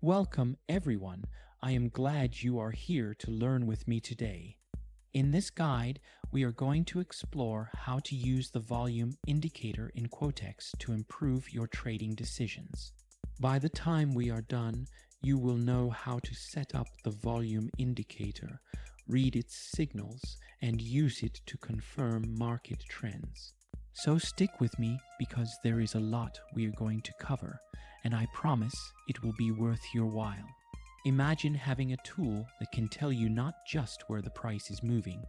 Welcome, everyone. I am glad you are here to learn with me today. In this guide, we are going to explore how to use the volume indicator in Quotex to improve your trading decisions. By the time we are done, you will know how to set up the volume indicator, read its signals, and use it to confirm market trends. So stick with me because there is a lot we are going to cover, and I promise it will be worth your while. Imagine having a tool that can tell you not just where the price is moving,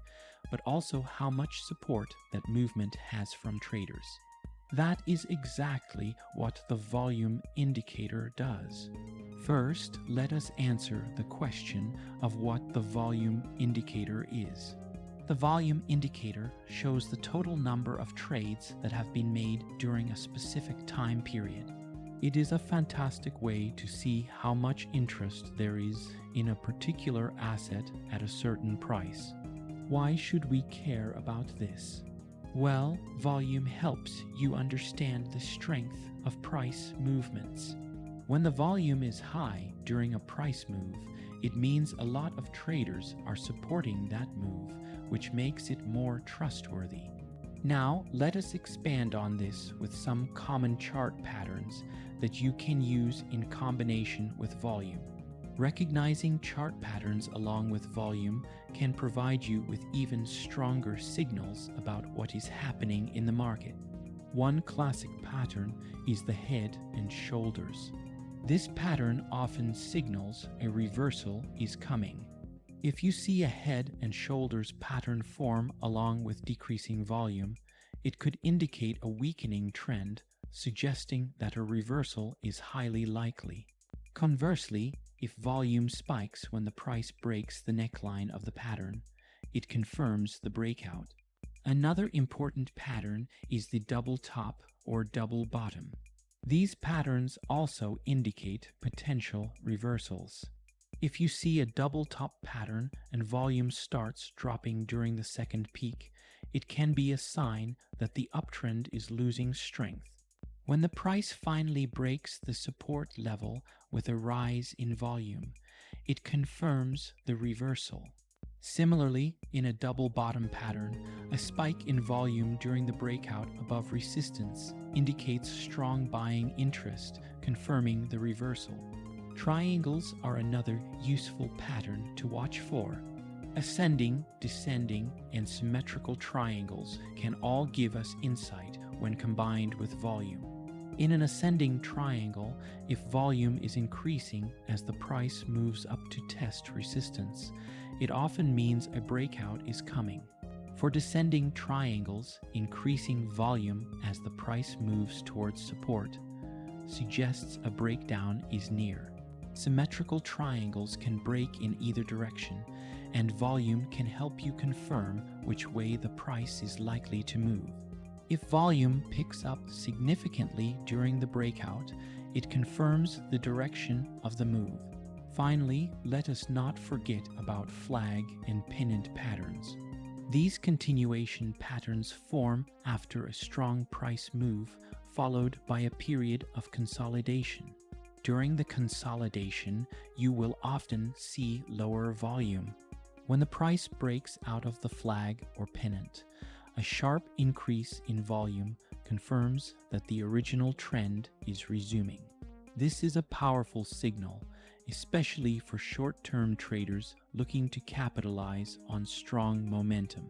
but also how much support that movement has from traders. That is exactly what the volume indicator does. First, let us answer the question of what the volume indicator is. The volume indicator shows the total number of trades that have been made during a specific time period. It is a fantastic way to see how much interest there is in a particular asset at a certain price. Why should we care about this? Well, volume helps you understand the strength of price movements. When the volume is high during a price move, it means a lot of traders are supporting that move, which makes it more trustworthy. Now, let us expand on this with some common chart patterns that you can use in combination with volume. Recognizing chart patterns along with volume can provide you with even stronger signals about what is happening in the market. One classic pattern is the head and shoulders. This pattern often signals a reversal is coming. If you see a head and shoulders pattern form along with decreasing volume, it could indicate a weakening trend, suggesting that a reversal is highly likely. Conversely, if volume spikes when the price breaks the neckline of the pattern, it confirms the breakout. Another important pattern is the double top or double bottom. These patterns also indicate potential reversals. If you see a double top pattern and volume starts dropping during the second peak, it can be a sign that the uptrend is losing strength. When the price finally breaks the support level with a rise in volume, it confirms the reversal. Similarly, in a double bottom pattern, a spike in volume during the breakout above resistance indicates strong buying interest, confirming the reversal. Triangles are another useful pattern to watch for. Ascending, descending, and symmetrical triangles can all give us insight when combined with volume. In an ascending triangle, if volume is increasing as the price moves up to test resistance, it often means a breakout is coming. For descending triangles, increasing volume as the price moves towards support suggests a breakdown is near. Symmetrical triangles can break in either direction, and volume can help you confirm which way the price is likely to move. If volume picks up significantly during the breakout, it confirms the direction of the move. Finally, let us not forget about flag and pennant patterns. These continuation patterns form after a strong price move followed by a period of consolidation. During the consolidation, you will often see lower volume. When the price breaks out of the flag or pennant, a sharp increase in volume confirms that the original trend is resuming. This is a powerful signal, especially for short-term traders looking to capitalize on strong momentum.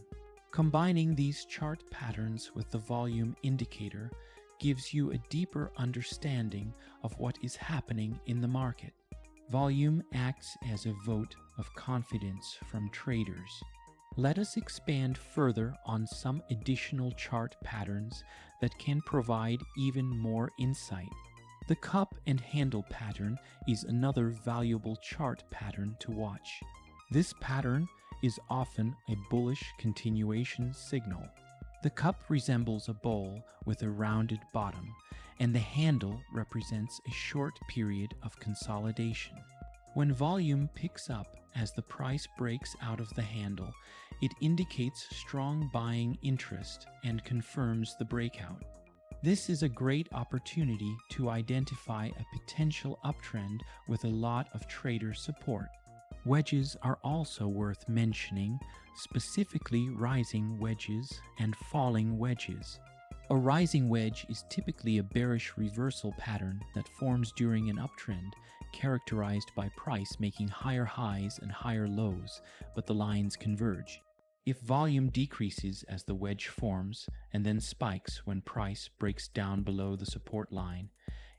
Combining these chart patterns with the volume indicator gives you a deeper understanding of what is happening in the market. Volume acts as a vote of confidence from traders. Let us expand further on some additional chart patterns that can provide even more insight. The cup and handle pattern is another valuable chart pattern to watch. This pattern is often a bullish continuation signal. The cup resembles a bowl with a rounded bottom, and the handle represents a short period of consolidation. When volume picks up as the price breaks out of the handle, it indicates strong buying interest and confirms the breakout. This is a great opportunity to identify a potential uptrend with a lot of trader support. Wedges are also worth mentioning, specifically rising wedges and falling wedges. A rising wedge is typically a bearish reversal pattern that forms during an uptrend, characterized by price making higher highs and higher lows, but the lines converge. If volume decreases as the wedge forms and then spikes when price breaks down below the support line,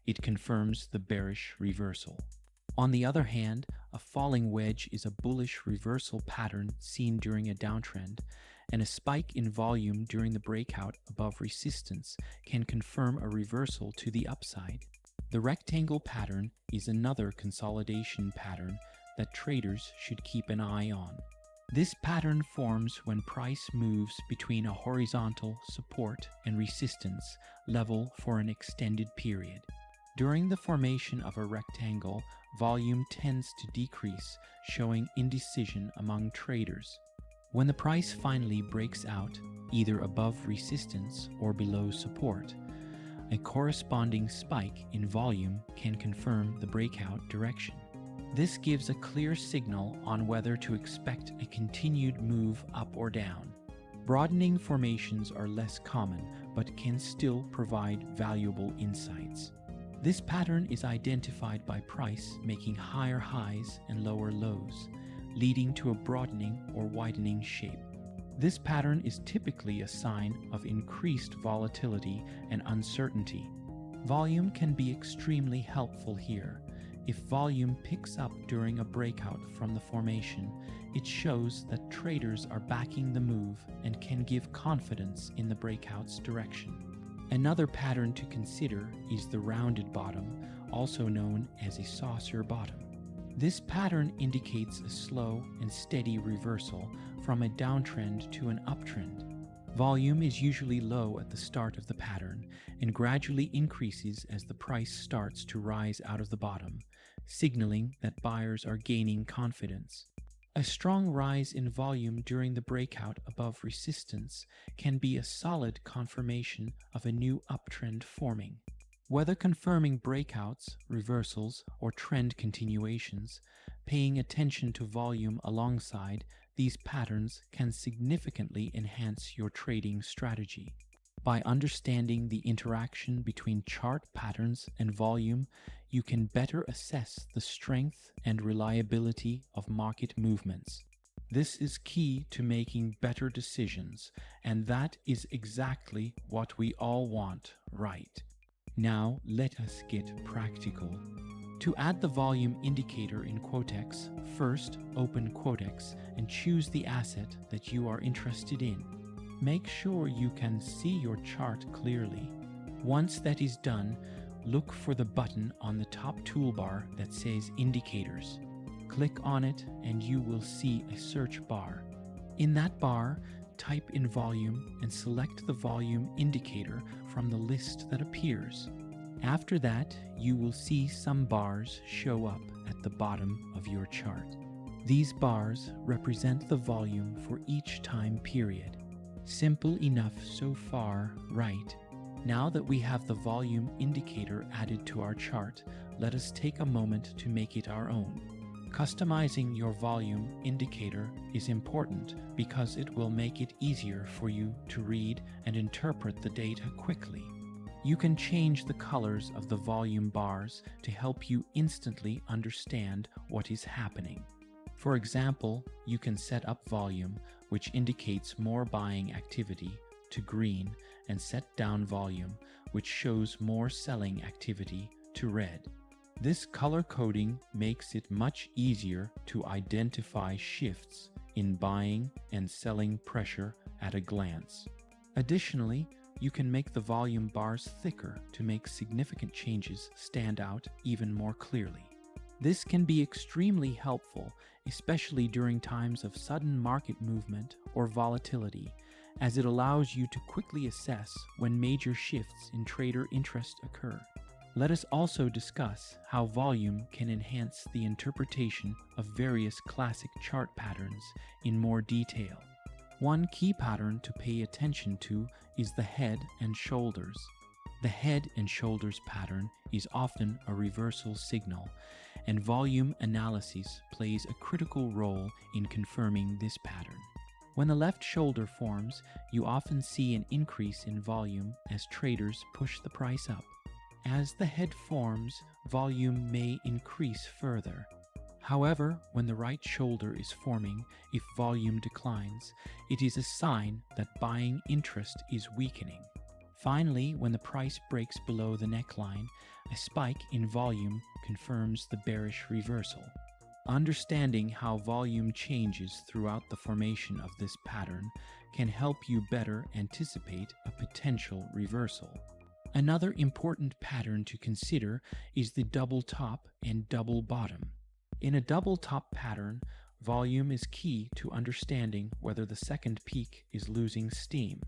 it confirms the bearish reversal. On the other hand, a falling wedge is a bullish reversal pattern seen during a downtrend, and a spike in volume during the breakout above resistance can confirm a reversal to the upside. The rectangle pattern is another consolidation pattern that traders should keep an eye on. This pattern forms when price moves between a horizontal support and resistance level for an extended period. During the formation of a rectangle, volume tends to decrease, showing indecision among traders. When the price finally breaks out, either above resistance or below support, a corresponding spike in volume can confirm the breakout direction. This gives a clear signal on whether to expect a continued move up or down. Broadening formations are less common, but can still provide valuable insights. This pattern is identified by price making higher highs and lower lows, leading to a broadening or widening shape. This pattern is typically a sign of increased volatility and uncertainty. Volume can be extremely helpful here. If volume picks up during a breakout from the formation, it shows that traders are backing the move and can give confidence in the breakout's direction. Another pattern to consider is the rounded bottom, also known as a saucer bottom. This pattern indicates a slow and steady reversal from a downtrend to an uptrend. Volume is usually low at the start of the pattern and gradually increases as the price starts to rise out of the bottom, signaling that buyers are gaining confidence. A strong rise in volume during the breakout above resistance can be a solid confirmation of a new uptrend forming. Whether confirming breakouts, reversals, or trend continuations, paying attention to volume alongside these patterns can significantly enhance your trading strategy. By understanding the interaction between chart patterns and volume, you can better assess the strength and reliability of market movements. This is key to making better decisions, and that is exactly what we all want, right? Now let us get practical. To add the volume indicator in Quotex, first open Quotex and choose the asset that you are interested in. Make sure you can see your chart clearly. Once that is done, look for the button on the top toolbar that says Indicators. Click on it and you will see a search bar. In that bar, type in volume and select the volume indicator from the list that appears. After that, you will see some bars show up at the bottom of your chart. These bars represent the volume for each time period. Simple enough so far, right? Now that we have the volume indicator added to our chart, let us take a moment to make it our own. Customizing your volume indicator is important because it will make it easier for you to read and interpret the data quickly. You can change the colors of the volume bars to help you instantly understand what is happening. For example, you can set up volume, which indicates more buying activity, to green, and set down volume, which shows more selling activity, to red. This color coding makes it much easier to identify shifts in buying and selling pressure at a glance. Additionally, you can make the volume bars thicker to make significant changes stand out even more clearly. This can be extremely helpful, especially during times of sudden market movement or volatility, as it allows you to quickly assess when major shifts in trader interest occur. Let us also discuss how volume can enhance the interpretation of various classic chart patterns in more detail. One key pattern to pay attention to is the head and shoulders. The head and shoulders pattern is often a reversal signal, and volume analysis plays a critical role in confirming this pattern. When the left shoulder forms, you often see an increase in volume as traders push the price up. As the head forms, volume may increase further. However, when the right shoulder is forming, if volume declines, it is a sign that buying interest is weakening. Finally, when the price breaks below the neckline, a spike in volume confirms the bearish reversal. Understanding how volume changes throughout the formation of this pattern can help you better anticipate a potential reversal. Another important pattern to consider is the double top and double bottom. In a double top pattern, volume is key to understanding whether the second peak is losing steam.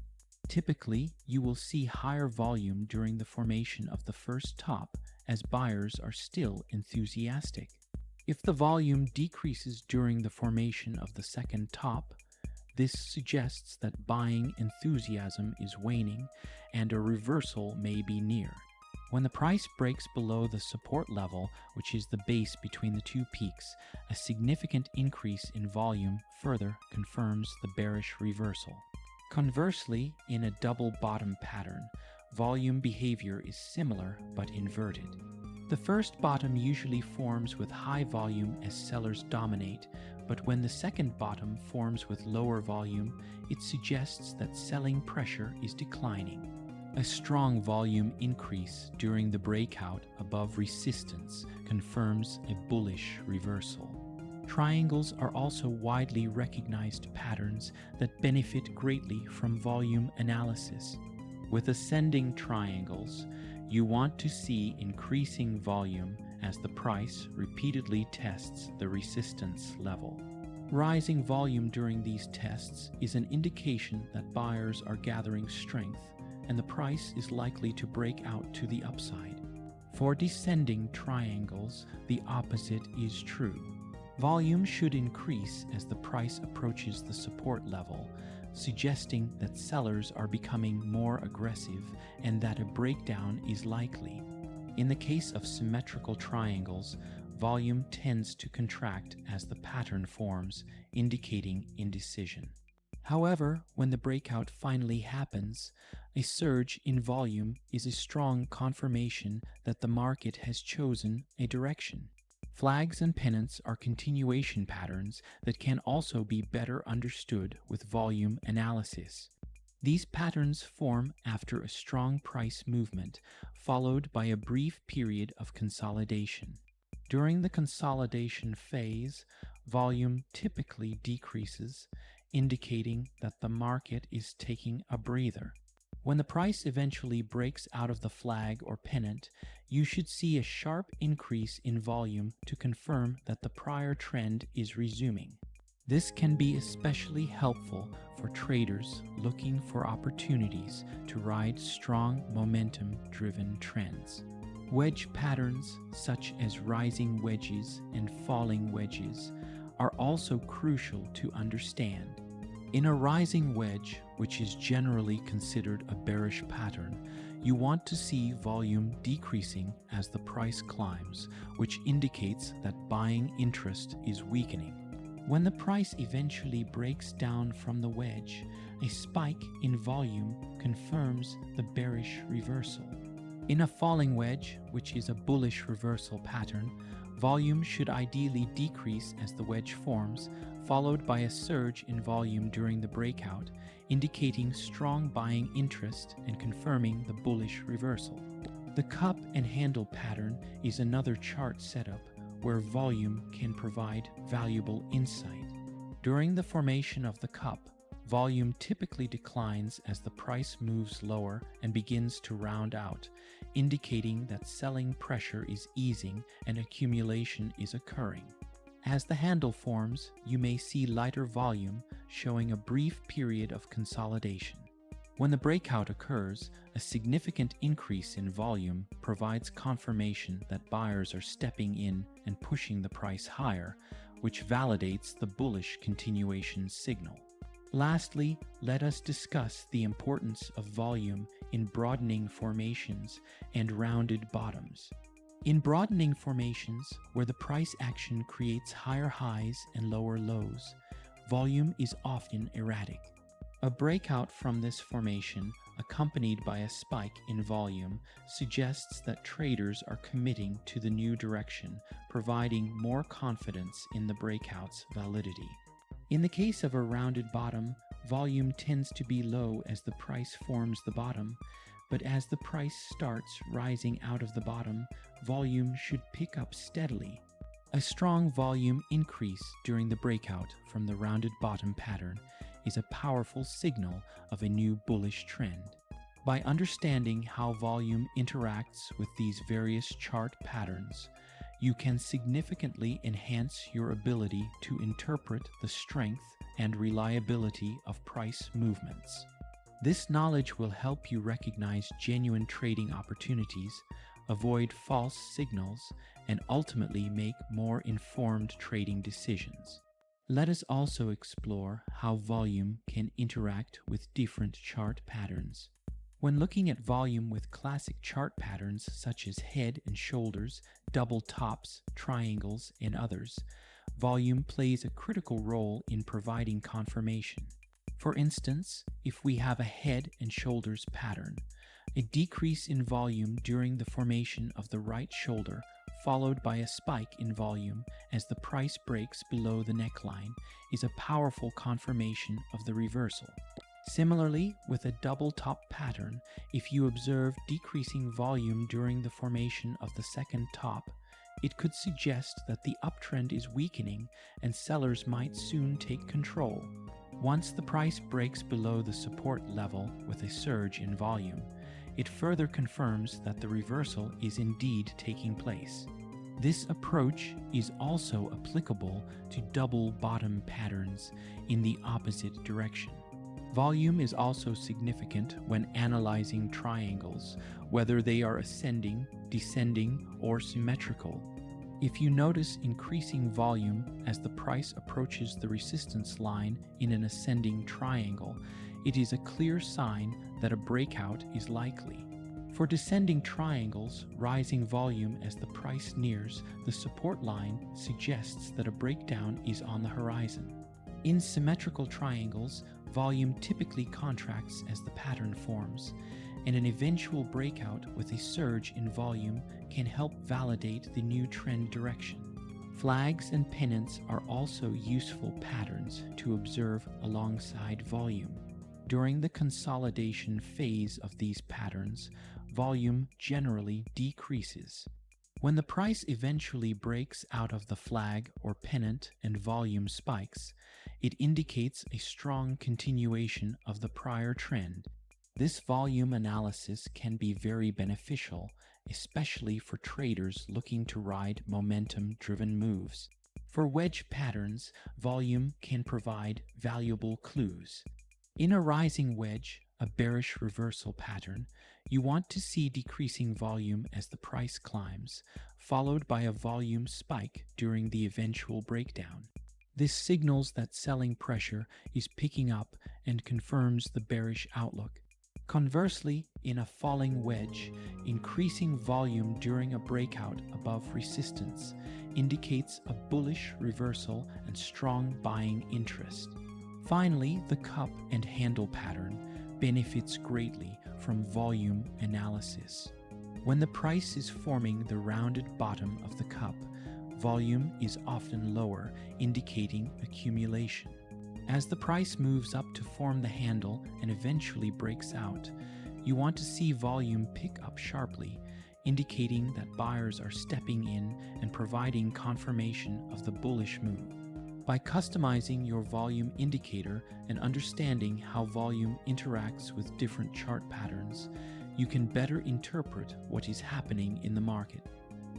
Typically, you will see higher volume during the formation of the first top as buyers are still enthusiastic. If the volume decreases during the formation of the second top, this suggests that buying enthusiasm is waning and a reversal may be near. When the price breaks below the support level, which is the base between the two peaks, a significant increase in volume further confirms the bearish reversal. Conversely, in a double bottom pattern, volume behavior is similar but inverted. The first bottom usually forms with high volume as sellers dominate, but when the second bottom forms with lower volume, it suggests that selling pressure is declining. A strong volume increase during the breakout above resistance confirms a bullish reversal. Triangles are also widely recognized patterns that benefit greatly from volume analysis. With ascending triangles, you want to see increasing volume as the price repeatedly tests the resistance level. Rising volume during these tests is an indication that buyers are gathering strength and the price is likely to break out to the upside. For descending triangles, the opposite is true. Volume should increase as the price approaches the support level, suggesting that sellers are becoming more aggressive and that a breakdown is likely. In the case of symmetrical triangles, volume tends to contract as the pattern forms, indicating indecision. However, when the breakout finally happens, a surge in volume is a strong confirmation that the market has chosen a direction. Flags and pennants are continuation patterns that can also be better understood with volume analysis. These patterns form after a strong price movement, followed by a brief period of consolidation. During the consolidation phase, volume typically decreases, indicating that the market is taking a breather. When the price eventually breaks out of the flag or pennant, you should see a sharp increase in volume to confirm that the prior trend is resuming. This can be especially helpful for traders looking for opportunities to ride strong momentum-driven trends. Wedge patterns, such as rising wedges and falling wedges, are also crucial to understand. In a rising wedge, which is generally considered a bearish pattern, you want to see volume decreasing as the price climbs, which indicates that buying interest is weakening. When the price eventually breaks down from the wedge, a spike in volume confirms the bearish reversal. In a falling wedge, which is a bullish reversal pattern, volume should ideally decrease as the wedge forms, followed by a surge in volume during the breakout, indicating strong buying interest and confirming the bullish reversal. The cup and handle pattern is another chart setup where volume can provide valuable insight. During the formation of the cup, volume typically declines as the price moves lower and begins to round out, indicating that selling pressure is easing and accumulation is occurring. As the handle forms, you may see lighter volume, showing a brief period of consolidation. When the breakout occurs, a significant increase in volume provides confirmation that buyers are stepping in and pushing the price higher, which validates the bullish continuation signal. Lastly, let us discuss the importance of volume in broadening formations and rounded bottoms. In broadening formations, where the price action creates higher highs and lower lows, volume is often erratic. A breakout from this formation, accompanied by a spike in volume, suggests that traders are committing to the new direction, providing more confidence in the breakout's validity. In the case of a rounded bottom, volume tends to be low as the price forms the bottom, but as the price starts rising out of the bottom, volume should pick up steadily. A strong volume increase during the breakout from the rounded bottom pattern is a powerful signal of a new bullish trend. By understanding how volume interacts with these various chart patterns, you can significantly enhance your ability to interpret the strength and reliability of price movements. This knowledge will help you recognize genuine trading opportunities, avoid false signals, and ultimately make more informed trading decisions. Let us also explore how volume can interact with different chart patterns. When looking at volume with classic chart patterns such as head and shoulders, double tops, triangles, and others, volume plays a critical role in providing confirmation. For instance, if we have a head and shoulders pattern, a decrease in volume during the formation of the right shoulder, followed by a spike in volume as the price breaks below the neckline, is a powerful confirmation of the reversal. Similarly, with a double top pattern, if you observe decreasing volume during the formation of the second top, it could suggest that the uptrend is weakening and sellers might soon take control. Once the price breaks below the support level with a surge in volume, it further confirms that the reversal is indeed taking place. This approach is also applicable to double bottom patterns in the opposite direction. Volume is also significant when analyzing triangles, whether they are ascending, descending, or symmetrical. If you notice increasing volume as the price approaches the resistance line in an ascending triangle, it is a clear sign that a breakout is likely. For descending triangles, rising volume as the price nears the support line suggests that a breakdown is on the horizon. In symmetrical triangles, volume typically contracts as the pattern forms, and an eventual breakout with a surge in volume can help validate the new trend direction. Flags and pennants are also useful patterns to observe alongside volume. During the consolidation phase of these patterns, volume generally decreases. When the price eventually breaks out of the flag or pennant and volume spikes, it indicates a strong continuation of the prior trend. This volume analysis can be very beneficial, especially for traders looking to ride momentum-driven moves. For wedge patterns, volume can provide valuable clues. In a rising wedge, a bearish reversal pattern, you want to see decreasing volume as the price climbs, followed by a volume spike during the eventual breakdown. This signals that selling pressure is picking up and confirms the bearish outlook. Conversely, in a falling wedge, increasing volume during a breakout above resistance indicates a bullish reversal and strong buying interest. Finally, the cup and handle pattern benefits greatly from volume analysis. When the price is forming the rounded bottom of the cup, volume is often lower, indicating accumulation. As the price moves up to form the handle and eventually breaks out, you want to see volume pick up sharply, indicating that buyers are stepping in and providing confirmation of the bullish move. By customizing your volume indicator and understanding how volume interacts with different chart patterns, you can better interpret what is happening in the market.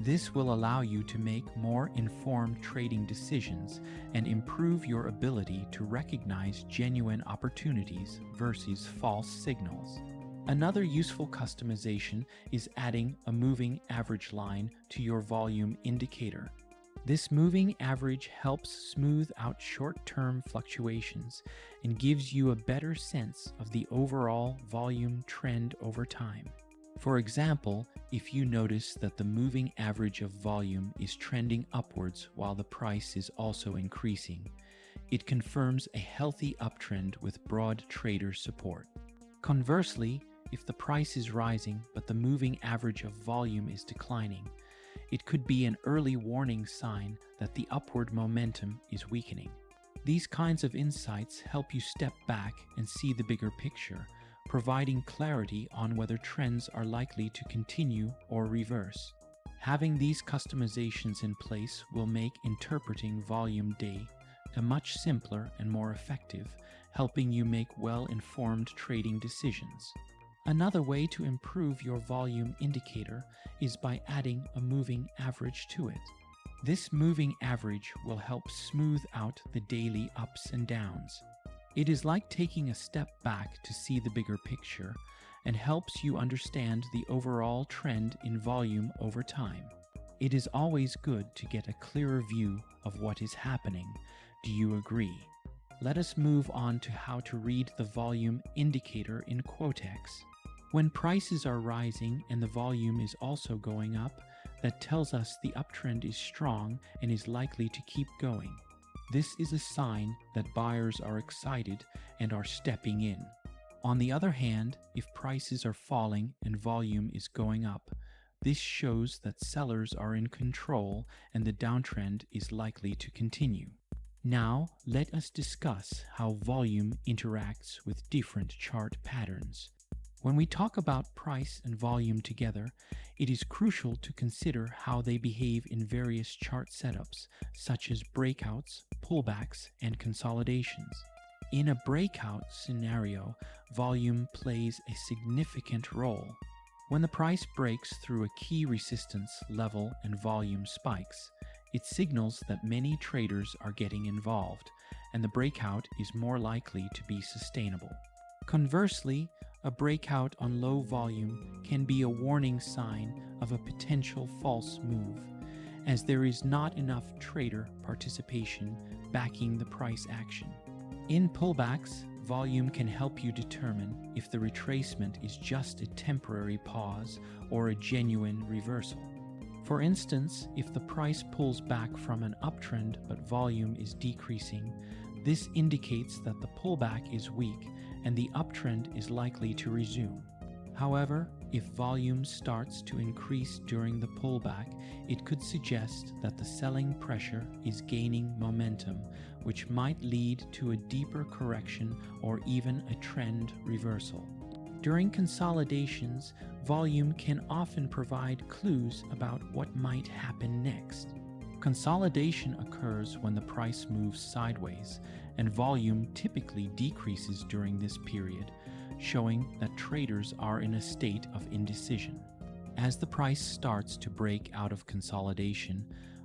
This will allow you to make more informed trading decisions and improve your ability to recognize genuine opportunities versus false signals. Another useful customization is adding a moving average line to your volume indicator. This moving average helps smooth out short-term fluctuations and gives you a better sense of the overall volume trend over time. For example, if you notice that the moving average of volume is trending upwards while the price is also increasing, it confirms a healthy uptrend with broad trader support. Conversely, if the price is rising but the moving average of volume is declining, it could be an early warning sign that the upward momentum is weakening. These kinds of insights help you step back and see the bigger picture, providing clarity on whether trends are likely to continue or reverse. Having these customizations in place will make interpreting volume day a much simpler and more effective, helping you make well-informed trading decisions. Another way to improve your volume indicator is by adding a moving average to it. This moving average will help smooth out the daily ups and downs. It is like taking a step back to see the bigger picture and helps you understand the overall trend in volume over time. It is always good to get a clearer view of what is happening. Do you agree? Let us move on to how to read the volume indicator in Quotex. When prices are rising and the volume is also going up, that tells us the uptrend is strong and is likely to keep going. This is a sign that buyers are excited and are stepping in. On the other hand, if prices are falling and volume is going up, this shows that sellers are in control and the downtrend is likely to continue. Now, let us discuss how volume interacts with different chart patterns. When we talk about price and volume together, it is crucial to consider how they behave in various chart setups, such as breakouts, pullbacks, and consolidations. In a breakout scenario, volume plays a significant role. When the price breaks through a key resistance level and volume spikes, it signals that many traders are getting involved, and the breakout is more likely to be sustainable. Conversely, a breakout on low volume can be a warning sign of a potential false move, as there is not enough trader participation backing the price action. In pullbacks, volume can help you determine if the retracement is just a temporary pause or a genuine reversal. For instance, if the price pulls back from an uptrend but volume is decreasing, this indicates that the pullback is weak and the uptrend is likely to resume. However, if volume starts to increase during the pullback, it could suggest that the selling pressure is gaining momentum, which might lead to a deeper correction or even a trend reversal. During consolidations, volume can often provide clues about what might happen next. Consolidation occurs when the price moves sideways, and volume typically decreases during this period, showing that traders are in a state of indecision. As the price starts to break out of consolidation,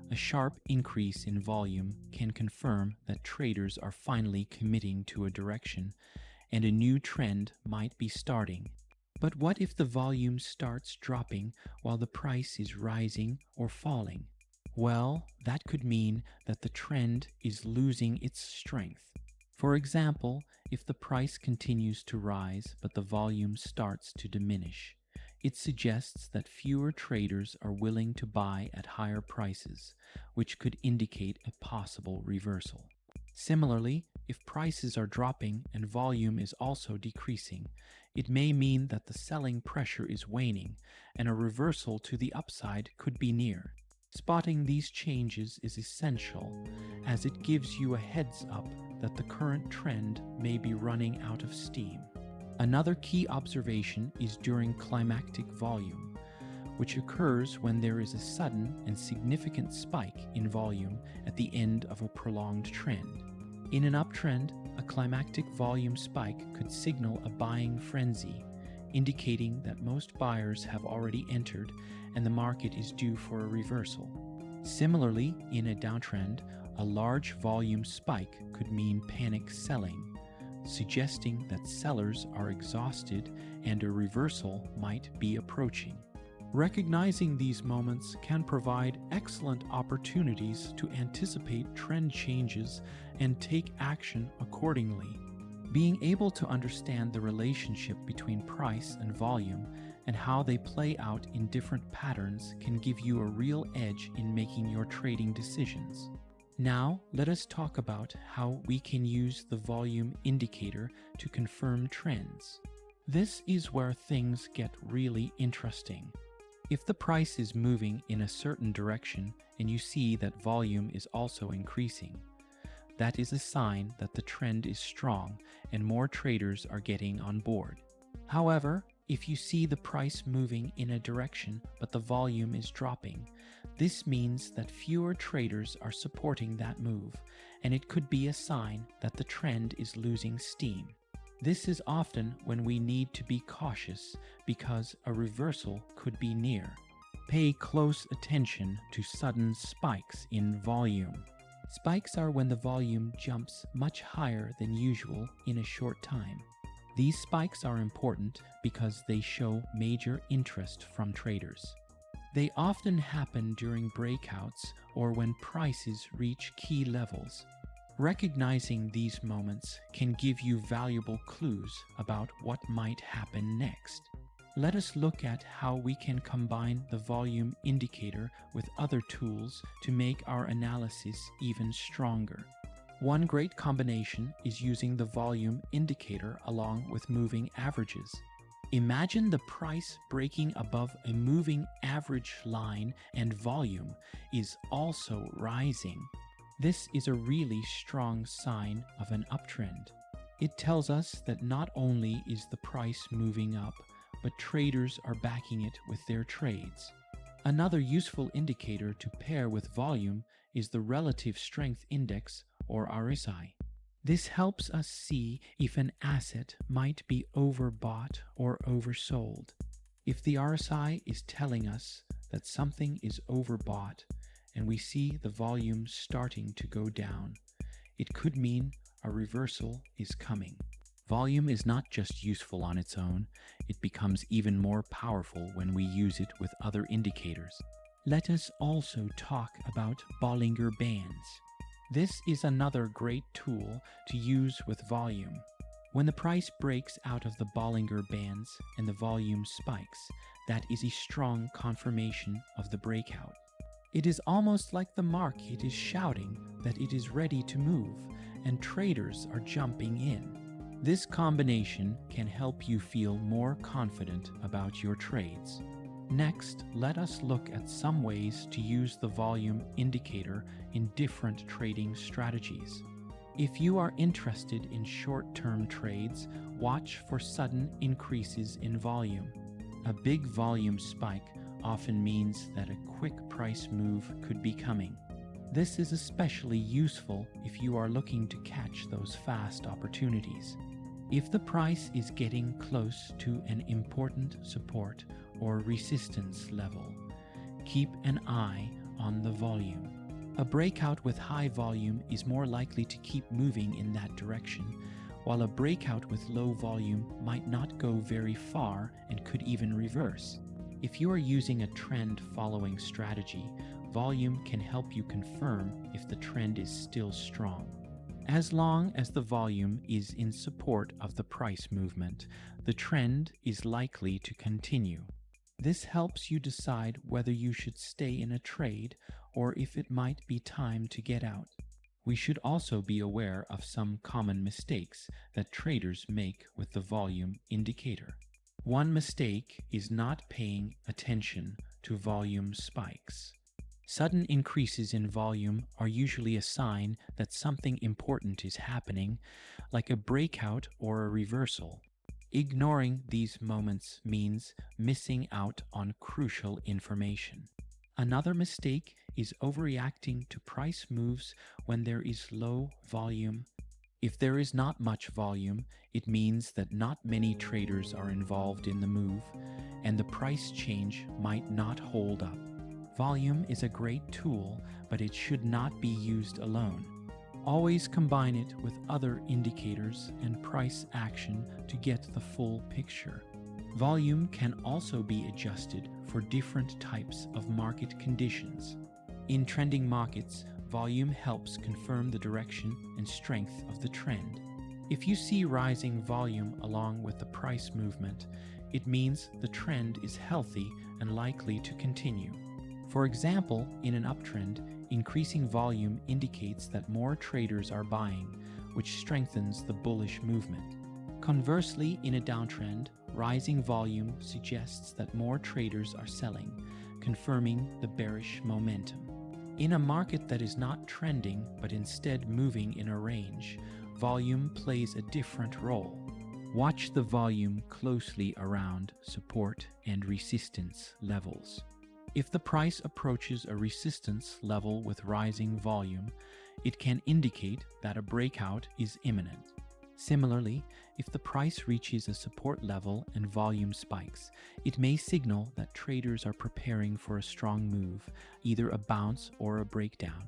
a sharp increase in volume can confirm that traders are finally committing to a direction, and a new trend might be starting. But what if the volume starts dropping while the price is rising or falling? Well, that could mean that the trend is losing its strength. For example, if the price continues to rise but the volume starts to diminish, it suggests that fewer traders are willing to buy at higher prices, which could indicate a possible reversal. Similarly, if prices are dropping and volume is also decreasing, it may mean that the selling pressure is waning and a reversal to the upside could be near. Spotting these changes is essential, as it gives you a heads up that the current trend may be running out of steam. Another key observation is during climactic volume, which occurs when there is a sudden and significant spike in volume at the end of a prolonged trend. In an uptrend, a climactic volume spike could signal a buying frenzy, indicating that most buyers have already entered and the market is due for a reversal. Similarly, in a downtrend, a large volume spike could mean panic selling, suggesting that sellers are exhausted and a reversal might be approaching. Recognizing these moments can provide excellent opportunities to anticipate trend changes and take action accordingly. Being able to understand the relationship between price and volume and how they play out in different patterns can give you a real edge in making your trading decisions. Now, let us talk about how we can use the volume indicator to confirm trends. This is where things get really interesting. If the price is moving in a certain direction and you see that volume is also increasing, that is a sign that the trend is strong and more traders are getting on board. However, if you see the price moving in a direction but the volume is dropping, this means that fewer traders are supporting that move, and it could be a sign that the trend is losing steam. This is often when we need to be cautious because a reversal could be near. Pay close attention to sudden spikes in volume. Spikes are when the volume jumps much higher than usual in a short time. These spikes are important because they show major interest from traders. They often happen during breakouts or when prices reach key levels. Recognizing these moments can give you valuable clues about what might happen next. Let us look at how we can combine the volume indicator with other tools to make our analysis even stronger. One great combination is using the volume indicator along with moving averages. Imagine the price breaking above a moving average line and volume is also rising. This is a really strong sign of an uptrend. It tells us that not only is the price moving up, but traders are backing it with their trades. Another useful indicator to pair with volume is the Relative Strength Index, or RSI. This helps us see if an asset might be overbought or oversold. If the RSI is telling us that something is overbought and we see the volume starting to go down, it could mean a reversal is coming. Volume is not just useful on its own, it becomes even more powerful when we use it with other indicators. Let us also talk about Bollinger Bands. This is another great tool to use with volume. When the price breaks out of the Bollinger Bands and the volume spikes, that is a strong confirmation of the breakout. It is almost like the market is shouting that it is ready to move, and traders are jumping in. This combination can help you feel more confident about your trades. Next, let us look at some ways to use the volume indicator in different trading strategies. If you are interested in short-term trades, watch for sudden increases in volume. A big volume spike often means that a quick price move could be coming. This is especially useful if you are looking to catch those fast opportunities. If the price is getting close to an important support or resistance level, keep an eye on the volume. A breakout with high volume is more likely to keep moving in that direction, while a breakout with low volume might not go very far and could even reverse. If you are using a trend-following strategy, volume can help you confirm if the trend is still strong. As long as the volume is in support of the price movement, the trend is likely to continue. This helps you decide whether you should stay in a trade or if it might be time to get out. We should also be aware of some common mistakes that traders make with the volume indicator. One mistake is not paying attention to volume spikes. Sudden increases in volume are usually a sign that something important is happening, like a breakout or a reversal. Ignoring these moments means missing out on crucial information. Another mistake is overreacting to price moves when there is low volume. If there is not much volume, it means that not many traders are involved in the move, and the price change might not hold up. Volume is a great tool, but it should not be used alone. Always combine it with other indicators and price action to get the full picture. Volume can also be adjusted for different types of market conditions. In trending markets, volume helps confirm the direction and strength of the trend. If you see rising volume along with the price movement, it means the trend is healthy and likely to continue. For example, in an uptrend, increasing volume indicates that more traders are buying, which strengthens the bullish movement. Conversely, in a downtrend, rising volume suggests that more traders are selling, confirming the bearish momentum. In a market that is not trending but instead moving in a range, volume plays a different role. Watch the volume closely around support and resistance levels. If the price approaches a resistance level with rising volume, it can indicate that a breakout is imminent. Similarly, if the price reaches a support level and volume spikes, it may signal that traders are preparing for a strong move, either a bounce or a breakdown.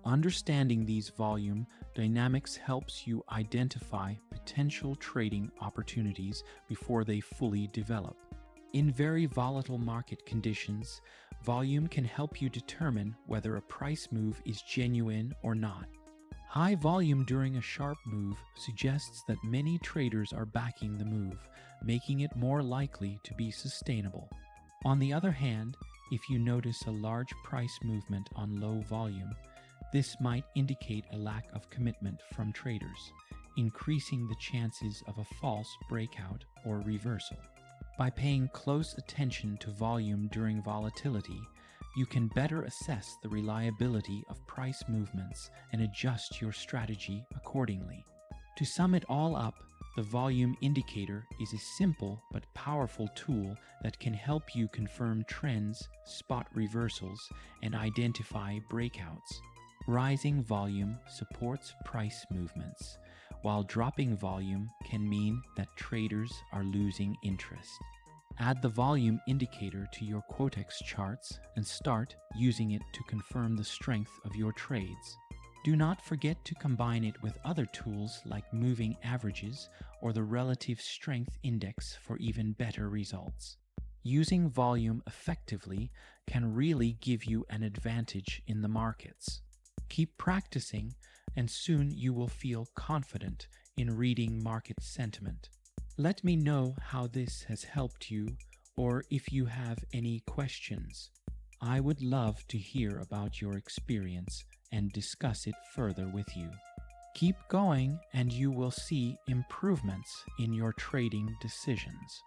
Understanding these volume dynamics helps you identify potential trading opportunities before they fully develop. In very volatile market conditions, volume can help you determine whether a price move is genuine or not. High volume during a sharp move suggests that many traders are backing the move, making it more likely to be sustainable. On the other hand, if you notice a large price movement on low volume, this might indicate a lack of commitment from traders, increasing the chances of a false breakout or reversal. By paying close attention to volume during volatility, you can better assess the reliability of price movements and adjust your strategy accordingly. To sum it all up, the volume indicator is a simple but powerful tool that can help you confirm trends, spot reversals, and identify breakouts. Rising volume supports price movements, while dropping volume can mean that traders are losing interest. Add the volume indicator to your Quotex charts and start using it to confirm the strength of your trades. Do not forget to combine it with other tools like moving averages or the relative strength index for even better results. Using volume effectively can really give you an advantage in the markets. Keep practicing, and soon you will feel confident in reading market sentiment. Let me know how this has helped you, or if you have any questions. I would love to hear about your experience and discuss it further with you. Keep going and you will see improvements in your trading decisions.